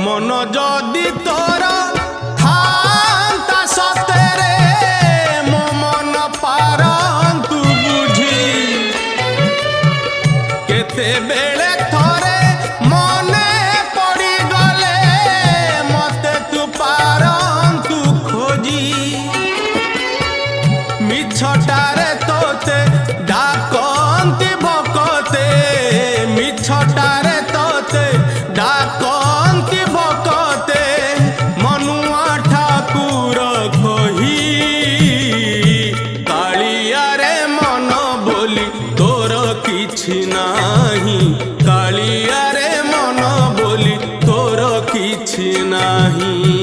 मन जदि तोर थांता सतेरे मो मन पारंतु बुझी केते बेले थोरे मने पड़ी गले मते तू पारंतु खोजी मिछटारे तोते डाकंती भकते मिछटारे तोते डाकंती भकते मनुआ ठाकुर कही कालिया रे मन बोली तोर किछि नाही कालिया रे मन बोली तोर किछि नाही।